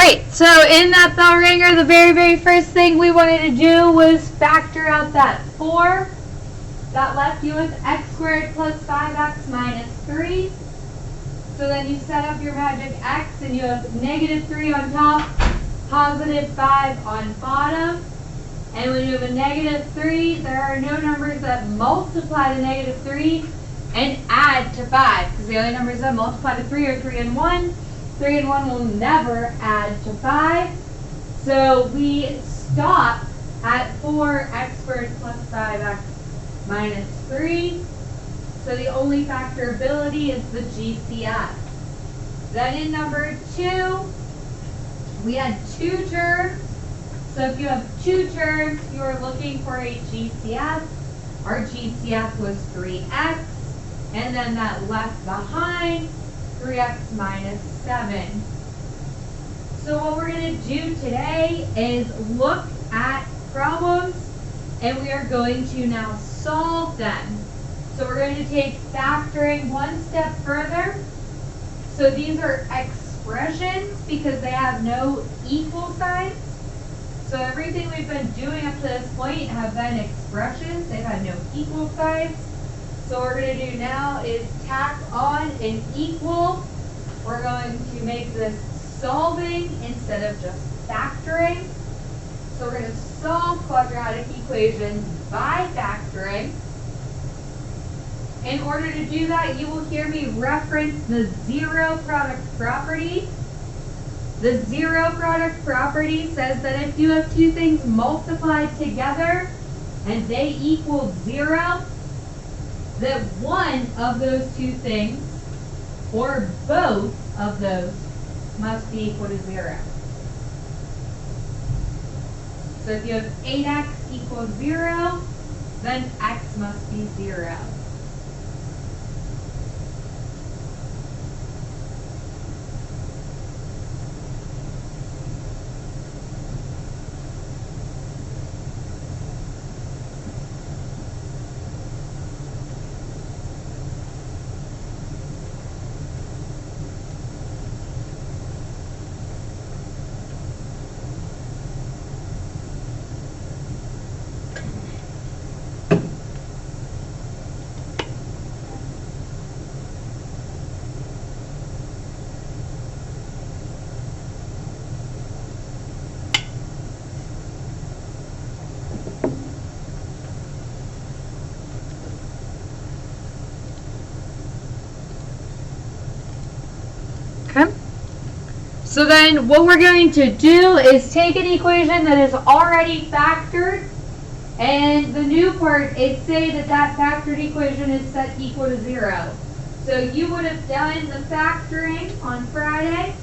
Alright, so in that bell ringer, the very first thing we wanted to do was factor out that 4. That left you with x squared plus 5x minus 3. So then you set up your magic x and you have negative 3 on top, positive 5 on bottom. And when you have a negative 3, there are no numbers that multiply to negative 3 and add to 5. Because the only numbers that multiply to 3 are 3 and 1. 3 and 1 will never add to 5. So we stop at 4x squared plus 5x minus 3. So the only factorability is the GCF. Then in number 2, we had 2 terms. So if you have 2 terms, you are looking for a GCF. Our GCF was 3x. And then that left behind 3x minus 7. So what we're going to do today is look at problems, and we are going to now solve them. So we're going to take factoring one step further. So these are expressions because they have no equal signs. So everything we've been doing up to this point have been expressions. They've had no equal signs. So what we're going to do now is tack on an equal. We're going to make this solving instead of just factoring. So we're going to solve quadratic equations by factoring. In order to do that, you will hear me reference the zero product property. The zero product property says that if you have two things multiplied together and they equal 0, that one of those two things, or both of those, must be equal to 0. So if you have 8x equals 0, then x must be 0. So then what we're going to do is take an equation that is already factored, and the new part is say that that factored equation is set equal to 0. So you would have done the factoring on Friday.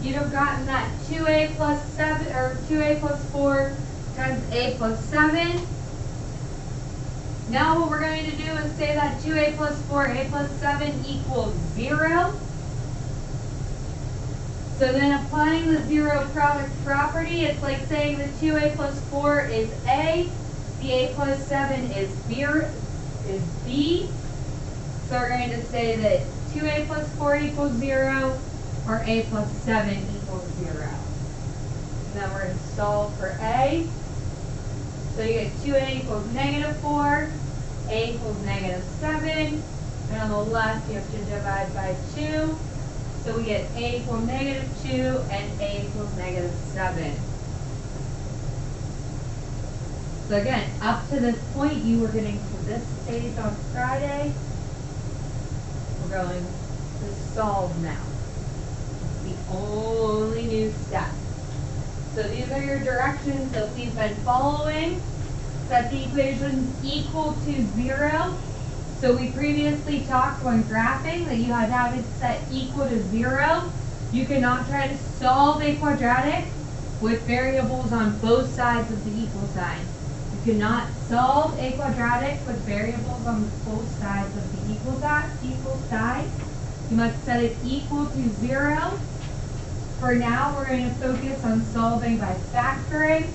You'd have gotten that 2a plus 7, or 2a plus 4 times a plus 7. Now what we're going to do is say that 2a plus 4a plus 7 equals 0. So then applying the zero product property, it's like saying that 2a plus 4 is A, the a plus 7 is B. So we're going to say that 2a plus 4 equals 0, or a plus 7 equals 0. And then we're going to solve for A. So you get 2a equals negative 4, a equals negative 7, and on the left you have to divide by 2. So we get a equals negative 2 and a equals negative 7. So again, up to this point, you were getting to this stage on Friday. We're going to solve now. It's the only new step. So these are your directions that we've been following. Set the equations equal to 0. So we previously talked when graphing that you had to have it set equal to 0. You cannot try to solve a quadratic with variables on both sides of the equal sign. You cannot solve a quadratic with variables on both sides of the equal side. You must set it equal to 0. For now, we're going to focus on solving by factoring.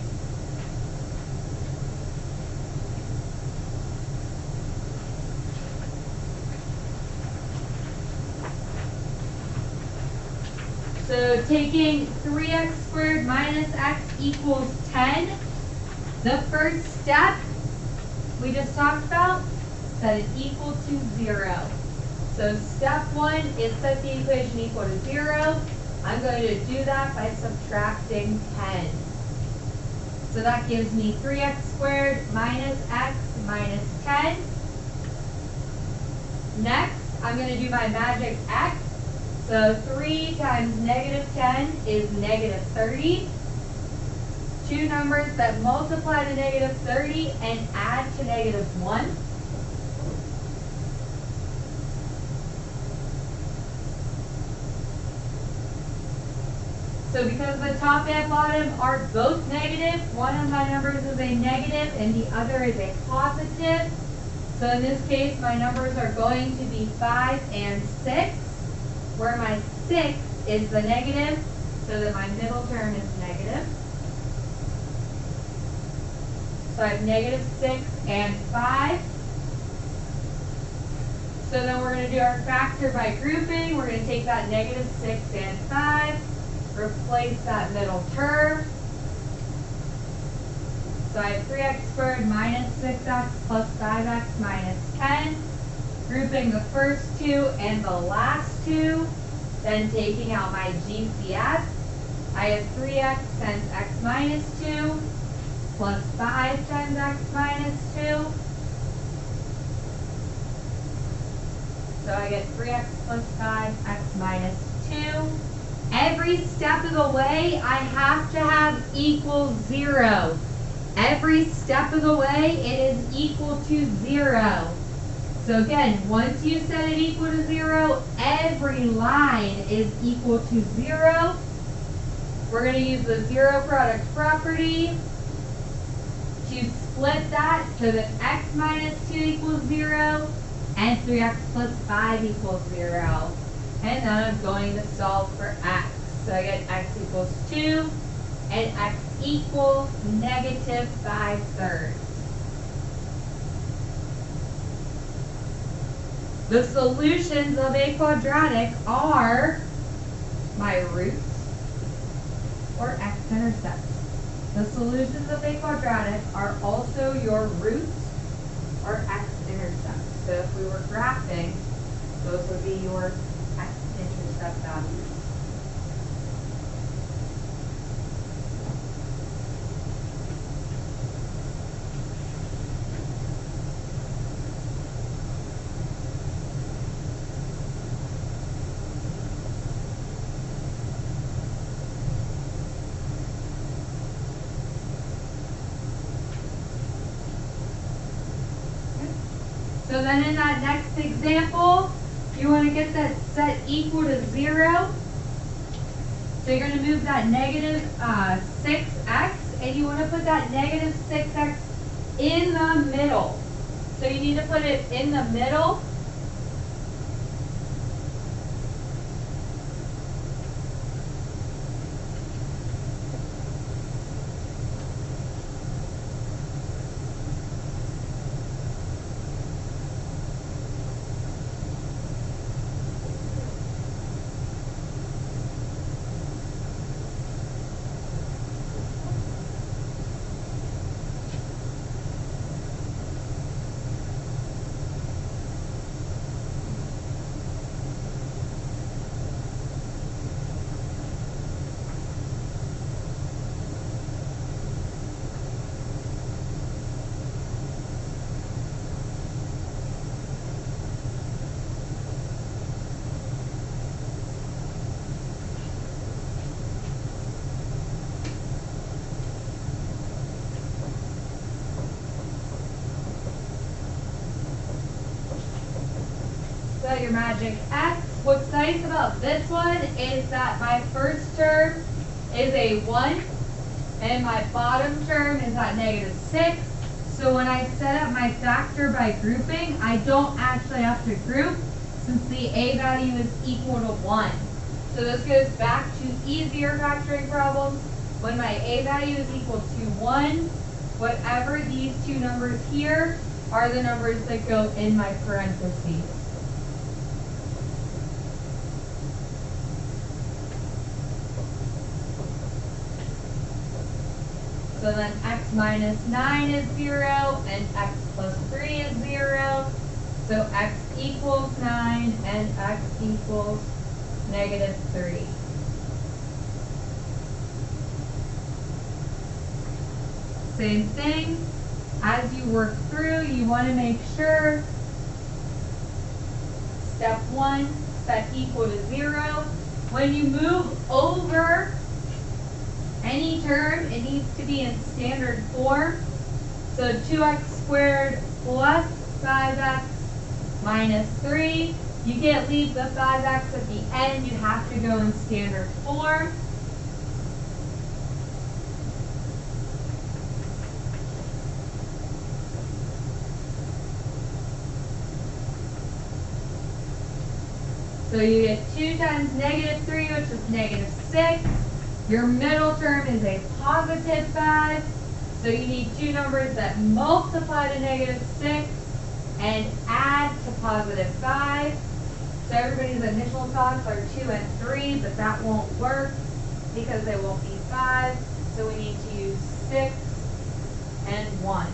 So taking 3x squared minus x equals 10. The first step we just talked about, set it equal to 0. So step 1 is set the equation equal to 0. I'm going to do that by subtracting 10. So that gives me 3x squared minus x minus 10. Next, I'm going to do my magic x. So 3 times negative 10 is negative 30. Two numbers that multiply to negative 30 and add to negative 1. So because the top and bottom are both negative, one of my numbers is a negative and the other is a positive. So in this case, my numbers are going to be 5 and 6, where my 6 is the negative, so that my middle term is negative. So I have negative 6 and 5. So then we're going to do our factor by grouping. We're going to take that negative 6 and 5. Replace that middle term. So I have 3x squared minus 6x plus 5x minus 10. Grouping the first two and the last two. Then taking out my GCF. I have 3x times x minus 2 plus 5 times x minus 2. So I get 3x plus 5, x minus 2. Every step of the way, I have to have equals 0. Every step of the way, it is equal to 0. So again, once you set it equal to 0, every line is equal to 0. We're going to use the zero product property to split that so that x minus 2 equals 0 and 3x plus 5 equals 0. And then I'm going to solve for x. So I get x equals 2 and x equals negative 5/3. The solutions of a quadratic are my roots or x-intercepts. The solutions of a quadratic are also your roots or x-intercepts. So if we were graphing, those would be your x-intercept values. So then in that next example, you want to get that set equal to 0. So you're going to move that negative 6x, and you want to put that negative 6x in the middle. So you need to put it in the middle. Your magic x. What's nice about this one is that my first term is a 1 and my bottom term is at negative 6. So when I set up my factor by grouping, I don't actually have to group since the a value is equal to 1. So this goes back to easier factoring problems. When my a value is equal to 1, whatever these two numbers here are the numbers that go in my parentheses. So then x minus 9 is 0, and x plus 3 is 0. So x equals 9, and x equals negative 3. Same thing. As you work through, you want to make sure, step 1, set equal to 0. When you move over any term, it needs to be in standard form. So 2x squared plus 5x minus 3. You can't leave the 5x at the end. You have to go in standard form. So you get 2 times negative 3, which is negative 6. Your middle term is a positive 5. So you need two numbers that multiply to negative 6 and add to positive 5. So everybody's initial thoughts are 2 and 3, but that won't work because they won't be 5. So we need to use 6 and 1.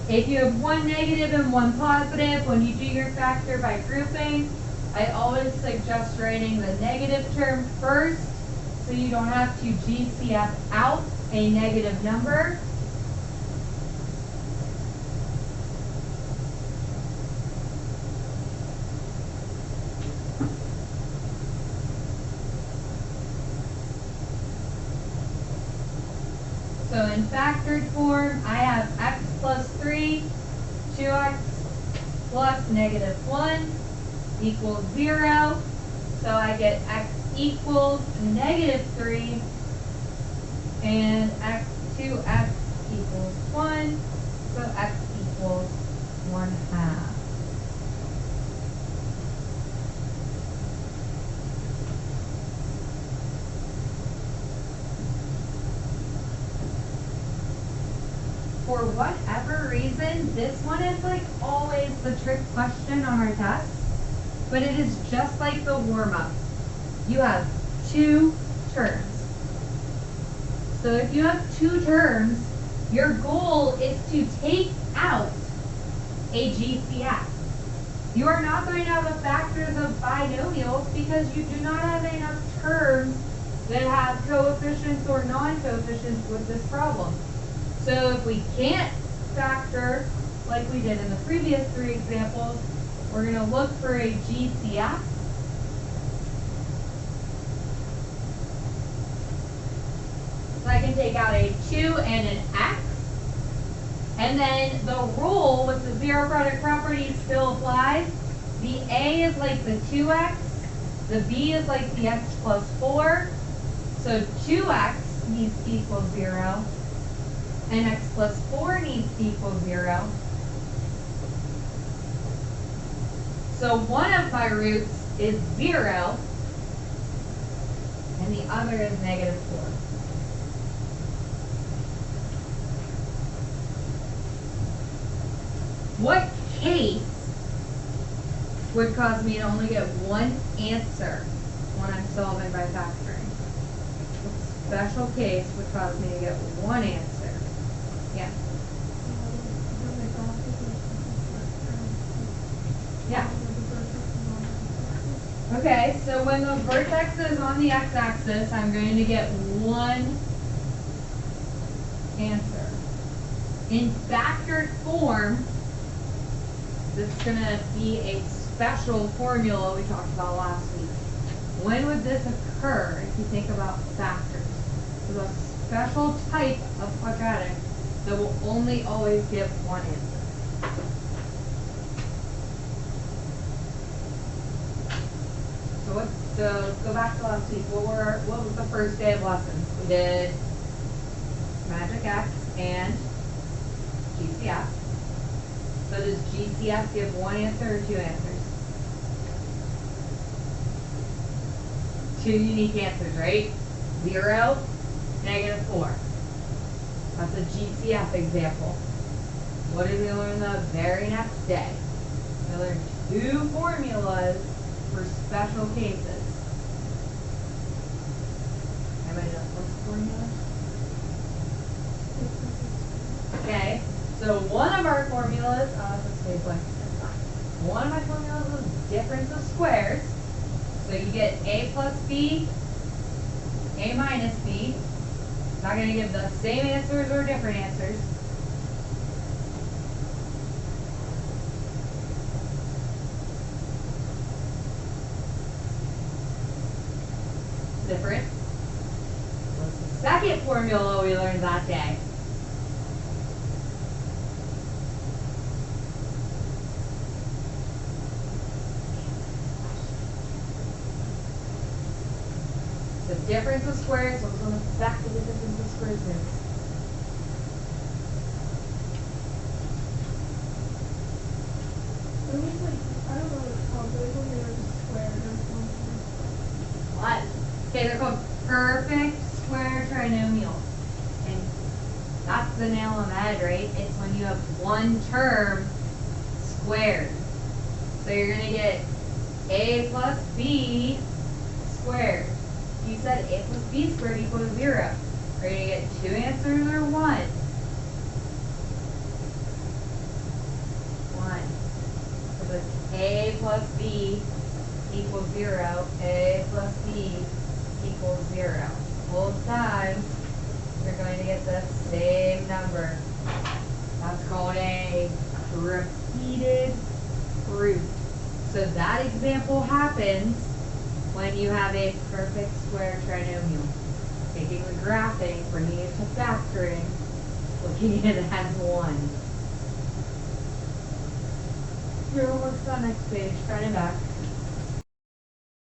If you have one negative and one positive, when you do your factor by grouping, I always suggest writing the negative term first so you don't have to GCF out a negative number. So in factored form, I have x plus 3, 2x plus negative 1 equals 0. So I get x equals negative 3 and 2x equals 1. So x equals 1/2. For whatever reason, this one is like always the trick question on our test, but it is just like the warm-up. You have 2 terms. So if you have 2 terms, your goal is to take out a GCF. You are not going to have a factors of binomials because you do not have enough terms that have coefficients or non-coefficients with this problem. So if we can't factor like we did in the previous 3 examples, we're going to look for a GCF. So I can take out a 2 and an x. And then the rule with the zero product property still applies. The a is like the 2x. The b is like the x plus 4. So 2x needs to equal 0. And x plus 4 needs to equal 0. So one of my roots is 0, and the other is negative 4. What case would cause me to only get one answer when I'm solving by factoring? What special case would cause me to get one answer? Yeah. Yeah. Okay, so when the vertex is on the x-axis, I'm going to get one answer. In factored form, this is going to be a special formula we talked about last week. When would this occur if you think about factors? It's a special type of quadratic that will only always give one answer. So let's go back to last week. What was the first day of lessons? We did magic x and GCF. So does GCF give one answer or 2 answers? 2 unique answers, right? 0, negative 4. That's a GCF example. What did we learn the very next day? We learned 2 formulas for special cases. Let's So one of our formulas, this stays blank, that's fine. One of my formulas is difference of squares. So you get a plus b, a minus b. It's not going to give the same answers or different answers. Different. What's the second formula we learned that day? The difference of squares. What was on the back of the difference of squares is? I don't know what it's called, but it's only like a square. What? Okay, they're called perfect square trinomials. And that's the nail on the head, right? It's when you have one term squared. So you're going to get a plus b squared. You said a plus b squared equals 0. Are you going to get two answers or one? One. So it's a plus b equals 0. A plus b equals 0. Both times, you're going to get the same number. That's called a repeated root. So that example happens when you have a perfect square trinomial. Taking the graphing, bringing it to factoring, looking at it as 1. Your homework's on next page, front and back.